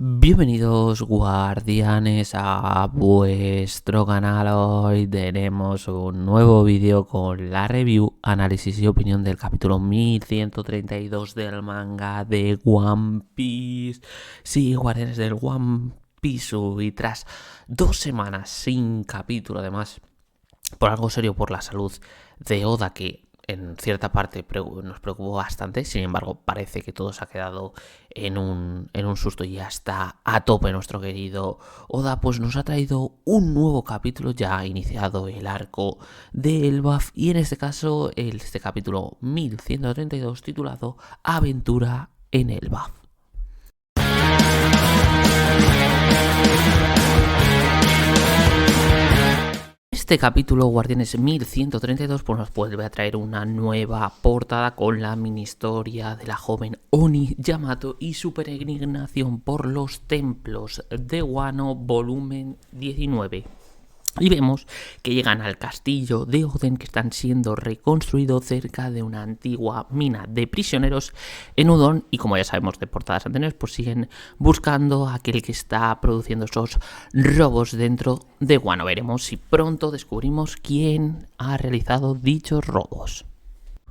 Bienvenidos guardianes a vuestro canal. Hoy tenemos un nuevo vídeo con la review, análisis y opinión del capítulo 1132 del manga de One Piece. Sí, guardianes del One Piece, y tras 2 semanas sin capítulo, además por algo serio, por la salud de Oda, que en cierta parte nos preocupó bastante. Sin embargo, parece que todo se ha quedado en un susto y ya está a tope nuestro querido Oda. Pues nos ha traído un nuevo capítulo, ya ha iniciado el arco de Elbaf, y en este caso este capítulo 1132 titulado Aventura en Elbaf. Este capítulo, Guardianes 1132, pues nos vuelve a traer una nueva portada con la mini historia de la joven Oni Yamato y su peregrinación por los templos de Wano, volumen 19. Y vemos que llegan al castillo de Oden, que están siendo reconstruidos cerca de una antigua mina de prisioneros en Udon. Y como ya sabemos de portadas anteriores, pues siguen buscando a aquel que está produciendo esos robos dentro de Wano. Veremos si pronto descubrimos quién ha realizado dichos robos.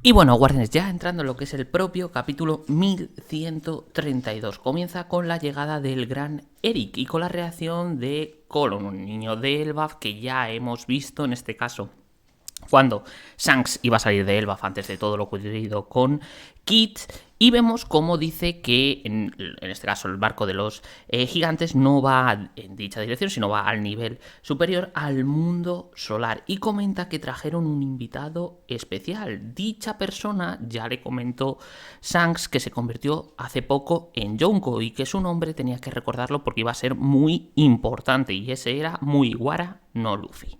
Y bueno, guardianes, ya entrando en lo que es el propio capítulo 1132, comienza con la llegada del gran Eric y con la reacción de Colon, un niño de Elbaf que ya hemos visto en este caso cuando Shanks iba a salir de Elbaf antes de todo lo ocurrido con Kid. Y vemos cómo dice que en este caso el barco de los gigantes no va en dicha dirección, sino va al nivel superior, al mundo solar. Y comenta que trajeron un invitado especial. Dicha persona ya le comentó Shanks que se convirtió hace poco en Yonko y que su nombre tenía que recordarlo porque iba a ser muy importante. Y ese era Mugiwara no Luffy.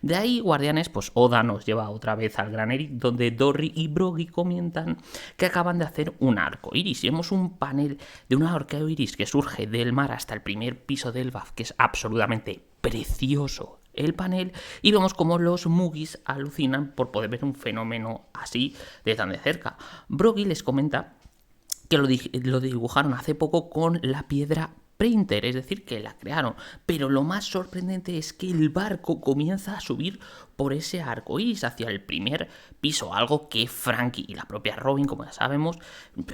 De ahí, guardianes, pues Oda nos lleva otra vez al gran Eric, donde Dory y Brogy comentan que acaban de hacer un arco iris. Y vemos un panel de un arco iris que surge del mar hasta el primer piso del Elbaf, que es absolutamente precioso el panel, y vemos como los Mugis alucinan por poder ver un fenómeno así de tan de cerca. Brogy les comenta que lo dibujaron hace poco con la piedra Printer, es decir, que la crearon. Pero lo más sorprendente es que el barco comienza a subir por ese arco iris hacia el primer piso, algo que Franky y la propia Robin, como ya sabemos,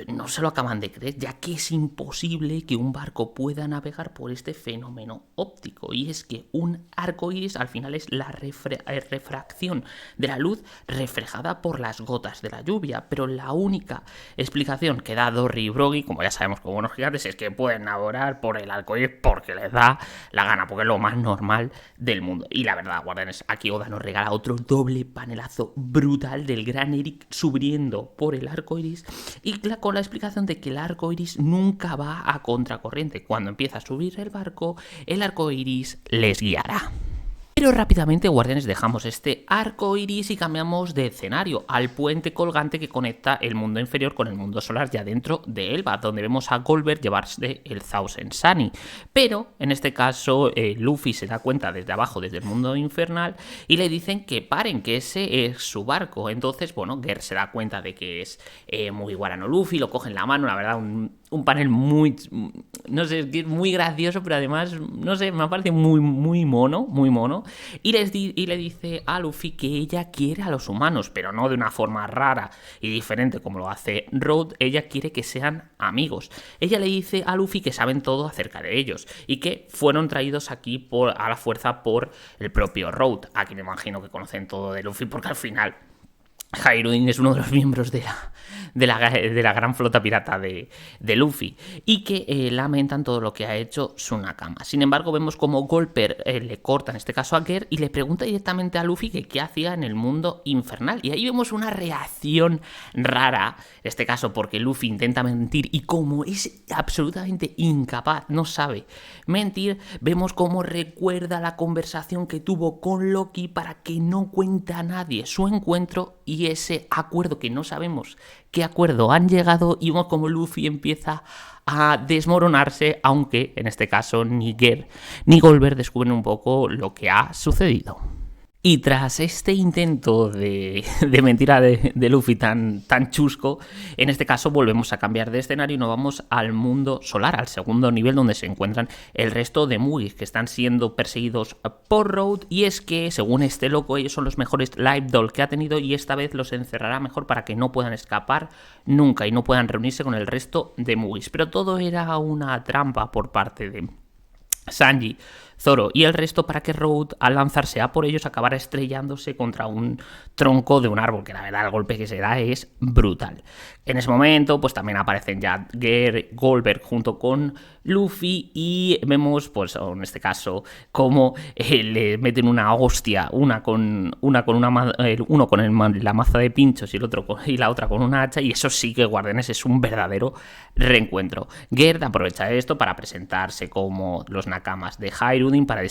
no se lo acaban de creer, ya que es imposible que un barco pueda navegar por este fenómeno óptico. Y es que un arco iris al final es la refracción de la luz reflejada por las gotas de la lluvia, pero la única explicación que da Dory y Brogy, como ya sabemos como buenos gigantes, es que pueden navegar por el arcoíris porque les da la gana, porque es lo más normal del mundo. Y la verdad, guardianes, aquí Oda nos regala otro doble panelazo brutal del gran Eric subiendo por el arcoíris, y con la explicación de que el arcoíris nunca va a contracorriente. Cuando empieza a subir el barco, el arcoíris les guiará. Pero rápidamente, guardianes, dejamos este arco iris y cambiamos de escenario al puente colgante que conecta el mundo inferior con el mundo solar ya dentro de Elbaf, donde vemos a Goldberg llevarse el Thousand Sunny. Pero en este caso Luffy se da cuenta desde abajo, desde el mundo infernal, y le dicen que paren, que ese es su barco. Entonces, bueno, Ger se da cuenta de que es Mugiwara no Luffy, lo coge en la mano, la verdad, un panel muy, no sé, muy gracioso, pero además, no sé, me ha parecido muy mono. Y le dice a Luffy que ella quiere a los humanos, pero no de una forma rara y diferente como lo hace Road. Ella quiere que sean amigos. Ella le dice a Luffy que saben todo acerca de ellos y que fueron traídos aquí a la fuerza por el propio Road. Aquí me imagino que conocen todo de Luffy porque al final Hyrule es uno de los miembros de la gran flota pirata de Luffy, y que lamentan todo lo que ha hecho Sunakama. Sin embargo, vemos como Golper le corta, en este caso a Ger, y le pregunta directamente a Luffy que qué hacía en el mundo infernal. Y ahí vemos una reacción rara, en este caso porque Luffy intenta mentir, y como es absolutamente incapaz, no sabe mentir, vemos cómo recuerda la conversación que tuvo con Loki para que no cuente a nadie su encuentro y ese acuerdo que no sabemos qué acuerdo han llegado, y vemos como Luffy empieza a desmoronarse, aunque en este caso ni Ger ni Goldberg descubren un poco lo que ha sucedido. Y tras este intento de mentira de Luffy tan chusco, en este caso volvemos a cambiar de escenario y nos vamos al mundo solar, al segundo nivel donde se encuentran el resto de Mugis que están siendo perseguidos por Road. Y es que, según este loco, ellos son los mejores Live Doll que ha tenido y esta vez los encerrará mejor para que no puedan escapar nunca y no puedan reunirse con el resto de Mugis. Pero todo era una trampa por parte de Sanji, Zoro y el resto para que Road, al lanzarse a por ellos, acabara estrellándose contra un tronco de un árbol, que la verdad el golpe que se da es brutal. En ese momento pues también aparecen ya Goldberg junto con Luffy y vemos pues en este caso cómo le meten una hostia, uno con la maza de pinchos y la otra con una hacha, y eso sí que, guardianes, es un verdadero reencuentro. Gerd aprovecha esto para presentarse como los nakamas de Hirudin, para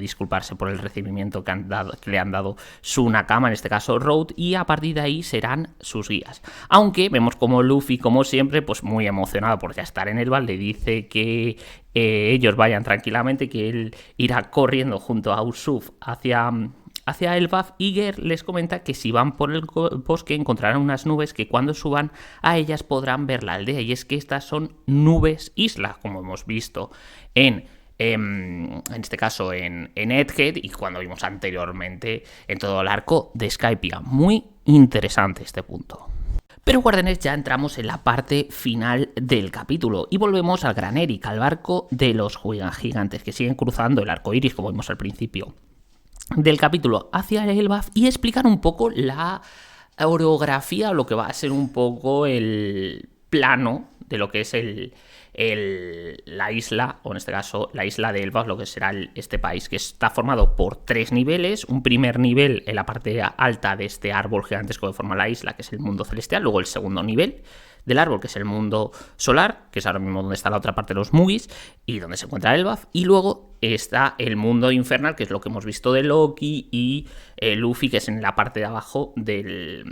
disculparse por el recibimiento que le han dado su nakama, en este caso Road, y a partir de ahí serán sus guías. Aunque vemos como Luffy, como siempre, pues muy emocionado por ya estar en Elbaf, le dice que ellos vayan tranquilamente, que él irá corriendo junto a Usopp hacia Elbaf, y Gerd les comenta que si van por el bosque encontrarán unas nubes que cuando suban a ellas podrán ver la aldea, y es que estas son nubes isla, como hemos visto en este caso en Egghead y cuando vimos anteriormente en todo el arco de Skypiea. Muy interesante este punto. Pero, guardianes, ya entramos en la parte final del capítulo y volvemos al Gran Eric, al barco de los gigantes que siguen cruzando el arco iris, como vimos al principio del capítulo, hacia el Elbaf, y explicar un poco la orografía, o lo que va a ser un poco el plano de lo que es la isla, o en este caso la isla de Elbaf, lo que será este país, que está formado por 3 niveles. Un primer nivel en la parte alta de este árbol gigantesco que forma la isla, que es el mundo celestial. Luego el segundo nivel del árbol, que es el mundo solar, que es ahora mismo donde está la otra parte de los Mugis y donde se encuentra Elbaf. Y luego está el mundo infernal, que es lo que hemos visto de Loki y Luffy, que es en la parte de abajo de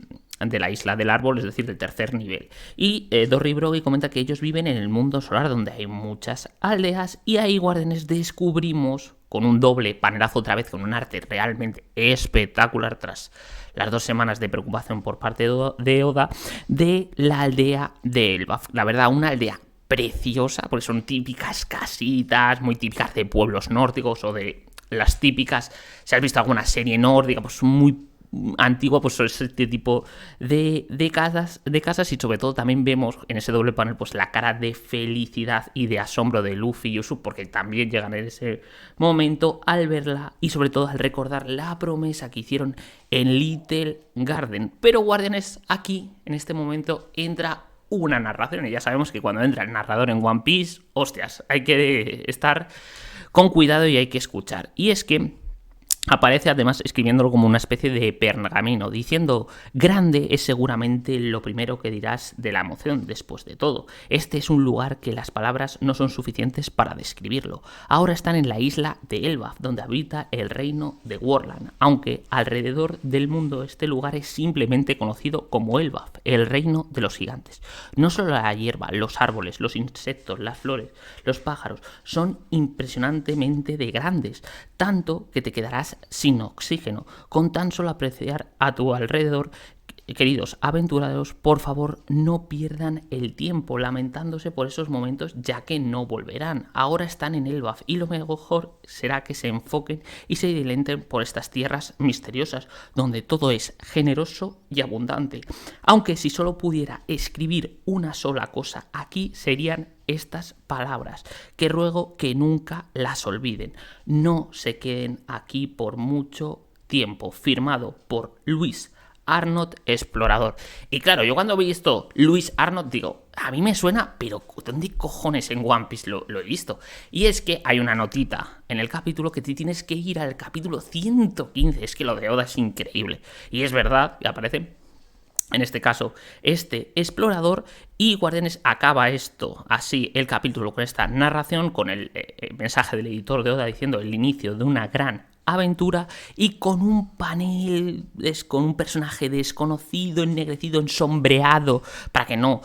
la isla del árbol, es decir, del tercer nivel. Y Dory Broggy comenta que ellos viven en el mundo solar, donde hay muchas aldeas, y ahí, guardianes, descubrimos, con un doble panelazo otra vez, con un arte realmente espectacular tras las 2 semanas de preocupación por parte de Oda, de la aldea de Elbaf. La verdad, una aldea preciosa, porque son típicas casitas, muy típicas de pueblos nórdicos, o de las típicas, si has visto alguna serie nórdica, pues muy antigua, pues es este tipo de casas, y sobre todo también vemos en ese doble panel pues la cara de felicidad y de asombro de Luffy y Usopp, porque también llegan en ese momento al verla y sobre todo al recordar la promesa que hicieron en Little Garden. Pero, guardianes, aquí en este momento entra una narración, y ya sabemos que cuando entra el narrador en One Piece, hostias, hay que estar con cuidado y hay que escuchar. Y es que aparece además escribiéndolo como una especie de pergamino, diciendo: grande es seguramente lo primero que dirás de la emoción. Después de todo, este es un lugar que las palabras no son suficientes para describirlo. Ahora están en la isla de Elbaf, donde habita el reino de Worland, aunque alrededor del mundo este lugar es simplemente conocido como Elbaf, el reino de los gigantes. No solo la hierba, los árboles, los insectos, las flores, los pájaros son impresionantemente de grandes, tanto que te quedarás sin oxígeno con tan solo apreciar a tu alrededor. Queridos aventureros, por favor, no pierdan el tiempo lamentándose por esos momentos, ya que no volverán. Ahora están en Elbaf y lo mejor será que se enfoquen y se deleiten por estas tierras misteriosas, donde todo es generoso y abundante. Aunque si solo pudiera escribir una sola cosa aquí, serían estas palabras, que ruego que nunca las olviden. No se queden aquí por mucho tiempo. Firmado por Luis Arnott, explorador. Y claro, yo cuando he visto Luis Arnott digo, a mí me suena, pero ¿dónde cojones en One Piece lo he visto? Y es que hay una notita en el capítulo que te tienes que ir al capítulo 115. Es que lo de Oda es increíble. Y es verdad, que aparece en este caso este explorador. Y, guardianes, acaba esto así el capítulo con esta narración, con el mensaje del editor de Oda diciendo el inicio de una gran aventura, y con un panel con un personaje desconocido, ennegrecido, ensombreado, para que no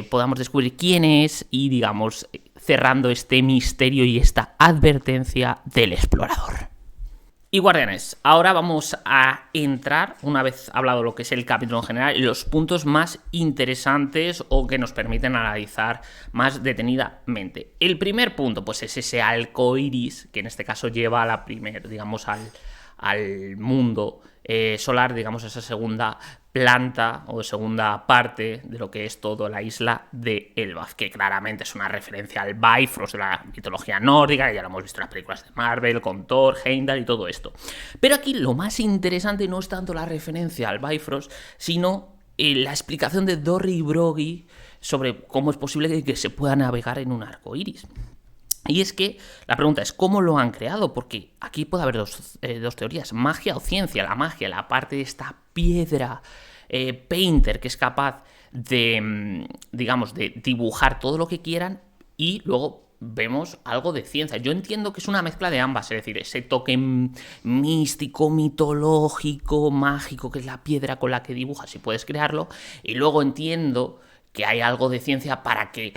podamos descubrir quién es, y digamos cerrando este misterio y esta advertencia del explorador. Y guardianes, ahora vamos a entrar, una vez hablado lo que es el capítulo en general, en los puntos más interesantes o que nos permiten analizar más detenidamente. El primer punto, pues es ese arco iris, que en este caso lleva a la primera, digamos, al mundo solar, digamos, esa segunda planta o segunda parte de lo que es toda la isla de Elbaf, que claramente es una referencia al Bifrost de la mitología nórdica, que ya lo hemos visto en las películas de Marvel, con Thor, Heimdall y todo esto. Pero aquí lo más interesante no es tanto la referencia al Bifrost, sino la explicación de Dorri y Broggy sobre cómo es posible que se pueda navegar en un arco iris. Y es que la pregunta es ¿cómo lo han creado? Porque aquí puede haber dos teorías, magia o ciencia. La magia, la parte de esta piedra painter que es capaz de, digamos, de dibujar todo lo que quieran, y luego vemos algo de ciencia. Yo entiendo que es una mezcla de ambas, es decir, ese toque místico, mitológico, mágico, que es la piedra con la que dibujas y puedes crearlo, y luego entiendo que hay algo de ciencia para que,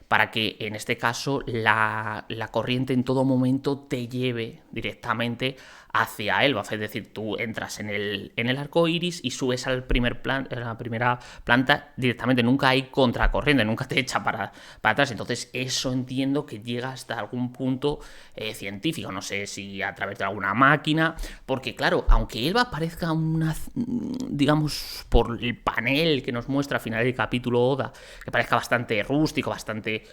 para que en este caso la corriente en todo momento te lleve directamente hacia Elbaf. Es decir, tú entras en el arco iris y subes a la primera planta directamente. Nunca hay contracorriente, nunca te echa para atrás. Entonces eso entiendo que llega hasta algún punto científico. No sé si a través de alguna máquina. Porque claro, aunque Elbaf parezca una, digamos, por el panel que nos muestra al final del capítulo Oda, que parezca bastante rústico, bastante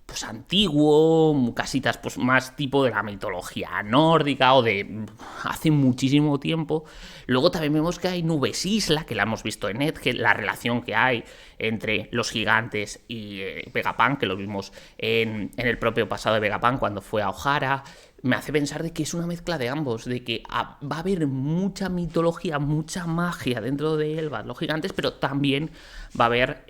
pues antiguo, casitas pues más tipo de la mitología nórdica o de hace muchísimo tiempo. Luego también vemos que hay nubes isla, que la hemos visto en Edge, la relación que hay entre los gigantes y Vegapunk, que lo vimos en el propio pasado de Vegapunk cuando fue a Ohara. Me hace pensar de que es una mezcla de ambos, de que va a haber mucha mitología, mucha magia dentro de Elbaf, los gigantes, pero también va a haber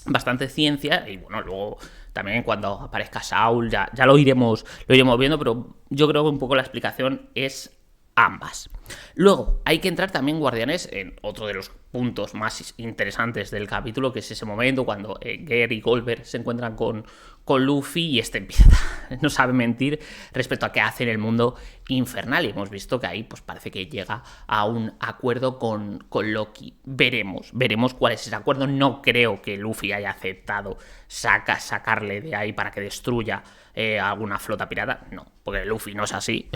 bastante ciencia. Y bueno, luego también cuando aparezca Saul ya lo iremos viendo, pero yo creo que un poco la explicación es ambas. Luego hay que entrar también, guardianes, en otro de los puntos más interesantes del capítulo, que es ese momento cuando Gear y Goldberg se encuentran con Luffy y este empieza, no sabe mentir respecto a qué hace en el mundo infernal, y hemos visto que ahí pues parece que llega a un acuerdo con Loki. Veremos cuál es ese acuerdo. No creo que Luffy haya aceptado sacarle de ahí para que destruya alguna flota pirata, no, porque Luffy no es así.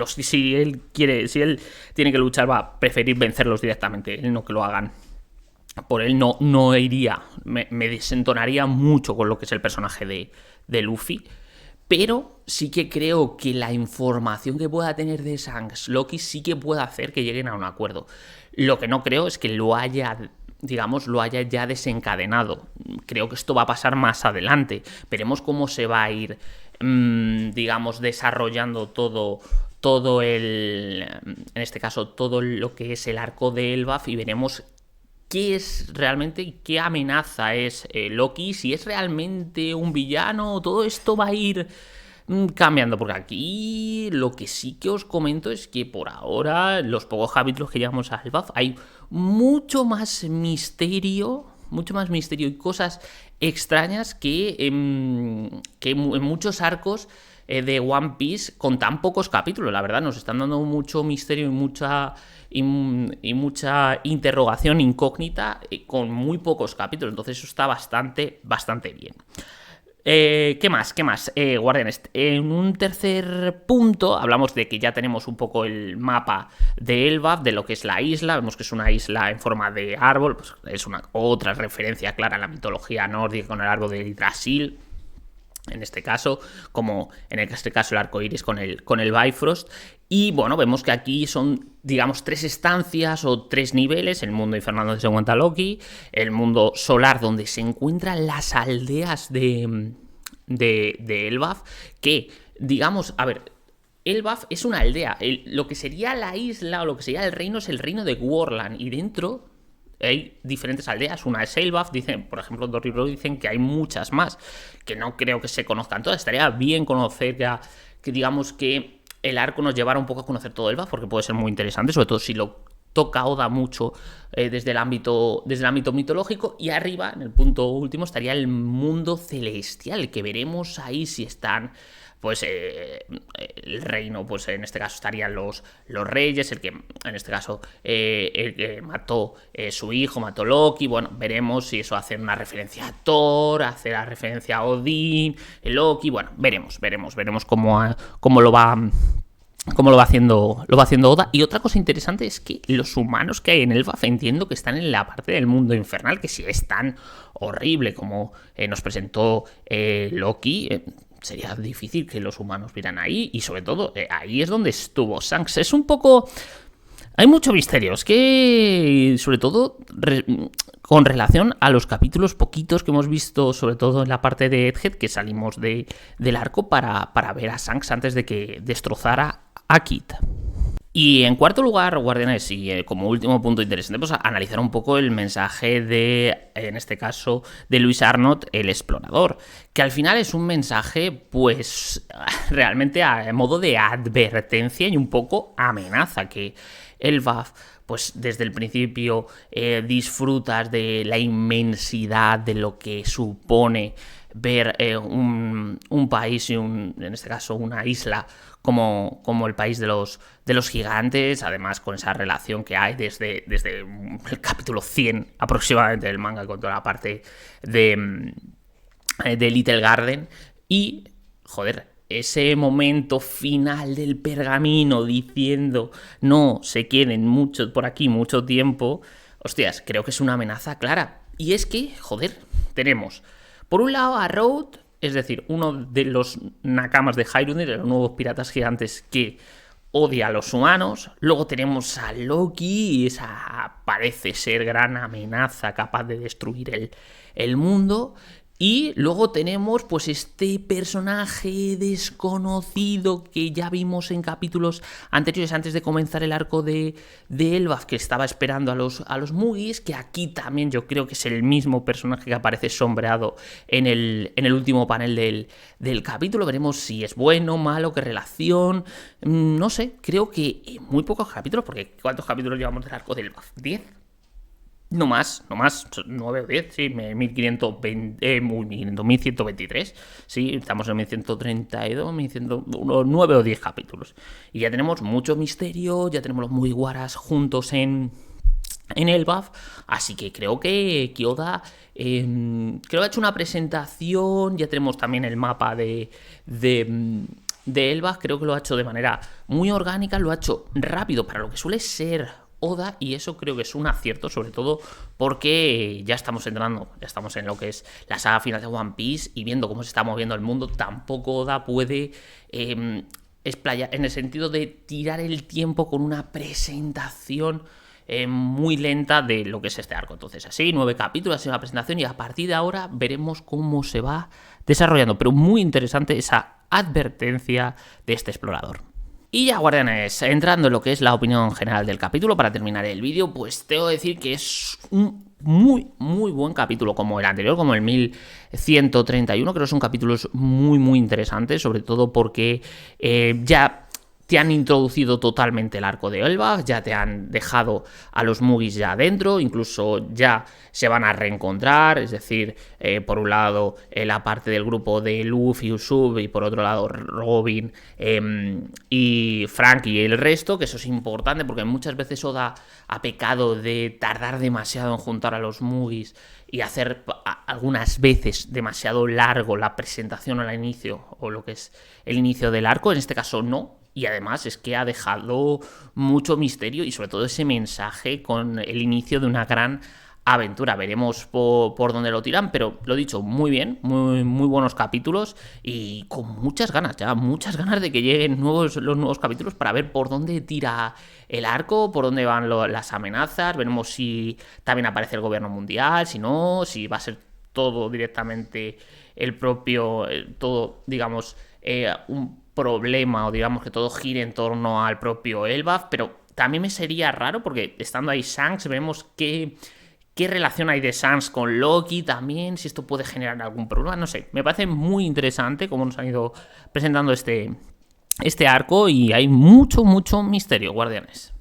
Si él tiene que luchar, va a preferir vencerlos directamente, él no que lo hagan por él. No iría, me desentonaría mucho con lo que es el personaje de Luffy. Pero sí que creo que la información que pueda tener de Shanks Loki sí que puede hacer que lleguen a un acuerdo. Lo que no creo es que lo haya ya desencadenado. Creo que esto va a pasar más adelante. Veremos cómo se va a ir, digamos, desarrollando todo en este caso, todo lo que es el arco de Elbaf, y veremos qué es realmente, qué amenaza es Loki, si es realmente un villano. Todo esto va a ir cambiando, porque aquí lo que sí que os comento es que por ahora, los pocos capítulos que llevamos a Elbaf, hay mucho más misterio y cosas extrañas que en muchos arcos de One Piece con tan pocos capítulos. La verdad, nos están dando mucho misterio y mucha interrogación incógnita con muy pocos capítulos. Entonces eso está bastante bien. ¿Qué más? Guardianes, en un tercer punto hablamos de que ya tenemos un poco el mapa de Elbaf, de lo que es la isla. Vemos que es una isla en forma de árbol, pues es otra referencia clara a la mitología nórdica con el árbol de Yggdrasil, en este caso, como en este caso el arco iris con el Bifrost. Y bueno, vemos que aquí son, digamos, 3 estancias o 3 niveles: el mundo infernal donde se encuentra Loki, el mundo solar donde se encuentran las aldeas de Elbaf, que, digamos, a ver, Elbaf es una aldea. Lo que sería la isla o lo que sería el reino es el reino de Worland, y dentro hay diferentes aldeas. Una es Elbaf, dicen, por ejemplo, Dory Road dicen que hay muchas más, que no creo que se conozcan todas. Estaría bien conocer ya, que digamos que el arco nos llevara un poco a conocer todo Elbaf, porque puede ser muy interesante, sobre todo si lo toca Oda mucho desde el ámbito mitológico, y arriba, en el punto último, estaría el mundo celestial, que veremos ahí si están pues el reino, pues en este caso estarían los reyes, el que en este caso el que mató su hijo, mató Loki. Bueno, veremos si eso hace una referencia a Thor, hace la referencia a Odín, Loki. Bueno, veremos cómo lo va haciendo Oda. Y otra cosa interesante es que los humanos que hay en Elbaf entiendo que están en la parte del mundo infernal, que si es tan horrible como nos presentó Loki, sería difícil que los humanos vieran ahí. Y sobre todo, ahí es donde estuvo Shanks. Es un poco... Hay mucho misterio. Es que, sobre todo, con relación a los capítulos poquitos que hemos visto, sobre todo en la parte de Egghead, que salimos del arco para ver a Shanks antes de que destrozara a Kit. Y en cuarto lugar, Guardianes, y como último punto interesante, pues analizar un poco el mensaje de, en este caso, de Luis Arnott, el explorador, que al final es un mensaje, pues, realmente a modo de advertencia y un poco amenaza, que Elbaf, pues desde el principio disfrutas de la inmensidad de lo que supone ver un país y en este caso una isla como el país de los gigantes, además con esa relación que hay desde el capítulo 100 aproximadamente del manga, con toda la parte de Little Garden. Y, joder, ese momento final del pergamino diciendo no se queden por aquí mucho tiempo, hostias, creo que es una amenaza clara. Y es que, joder, tenemos por un lado a Road, es decir, uno de los nakamas de Hyrule, de los nuevos piratas gigantes que odia a los humanos. Luego tenemos a Loki, y esa parece ser gran amenaza capaz de destruir el mundo. Y luego tenemos pues este personaje desconocido que ya vimos en capítulos anteriores antes de comenzar el arco de Elbaf, que estaba esperando a los Mugis, que aquí también yo creo que es el mismo personaje que aparece sombreado en el último panel del capítulo. Veremos si es bueno, malo, qué relación, no sé, creo que muy pocos capítulos, porque ¿cuántos capítulos llevamos del arco de Elbaf? ¿10? No más, 9 o 10, sí, 1123, sí, estamos en 1132, 9 o 10 capítulos. Y ya tenemos mucho misterio, ya tenemos los Mugiwaras juntos en Elbaf, así que creo que Oda creo que ha hecho una presentación, ya tenemos también el mapa de Elbaf, creo que lo ha hecho de manera muy orgánica, lo ha hecho rápido para lo que suele ser Oda, y eso creo que es un acierto, sobre todo porque ya estamos en lo que es la saga final de One Piece, y viendo cómo se está moviendo el mundo, tampoco Oda puede explayar en el sentido de tirar el tiempo con una presentación muy lenta de lo que es este arco. Entonces, así, 9 capítulos, así una presentación, y a partir de ahora veremos cómo se va desarrollando, pero muy interesante esa advertencia de este explorador. Y ya, Guardianes, entrando en lo que es la opinión general del capítulo, para terminar el vídeo, pues tengo que decir que es un muy, muy buen capítulo, como el anterior, como el 1131, creo que son capítulos muy, muy interesantes, sobre todo porque ya te han introducido totalmente el arco de Elbaf, ya te han dejado a los Mugis ya adentro, incluso ya se van a reencontrar, es decir, por un lado la parte del grupo de Luffy, Usopp, y por otro lado Robin y Frank y el resto, que eso es importante porque muchas veces Oda ha pecado de tardar demasiado en juntar a los Mugis y hacer algunas veces demasiado largo la presentación al inicio, o lo que es el inicio del arco. En este caso no. Y además es que ha dejado mucho misterio y sobre todo ese mensaje con el inicio de una gran aventura. Veremos por dónde lo tiran, pero lo dicho, muy bien, muy, muy buenos capítulos y con muchas ganas de que lleguen los nuevos capítulos para ver por dónde tira el arco, por dónde van las amenazas. Veremos si también aparece el gobierno mundial, si no, si va a ser todo directamente el propio, todo, digamos, un problema, o digamos que todo gire en torno al propio Elbaf, pero también me sería raro porque estando ahí Shanks, vemos qué relación hay de Shanks con Loki también, si esto puede generar algún problema, no sé, me parece muy interesante cómo nos han ido presentando este arco, y hay mucho, mucho misterio, Guardianes.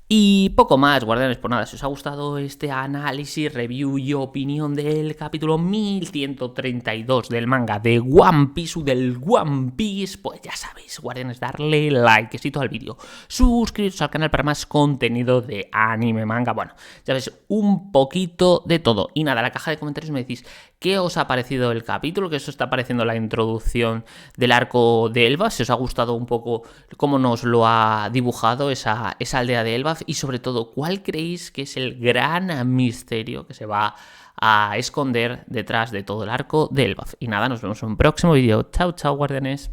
Y poco más, guardianes, por nada, si os ha gustado este análisis, review y opinión del capítulo 1132 del manga de One Piece, del One Piece, pues ya sabéis, guardianes, darle likecito al vídeo, suscribiros al canal para más contenido de anime, manga, bueno, ya sabéis, un poquito de todo. Y nada, en la caja de comentarios me decís qué os ha parecido el capítulo, qué os está pareciendo la introducción del arco de Elbaf, si os ha gustado un poco cómo nos lo ha dibujado esa aldea de Elbaf, y sobre todo, ¿cuál creéis que es el gran misterio que se va a esconder detrás de todo el arco de Elbaf? Y nada, nos vemos en un próximo vídeo. Chao, chao, guardianes.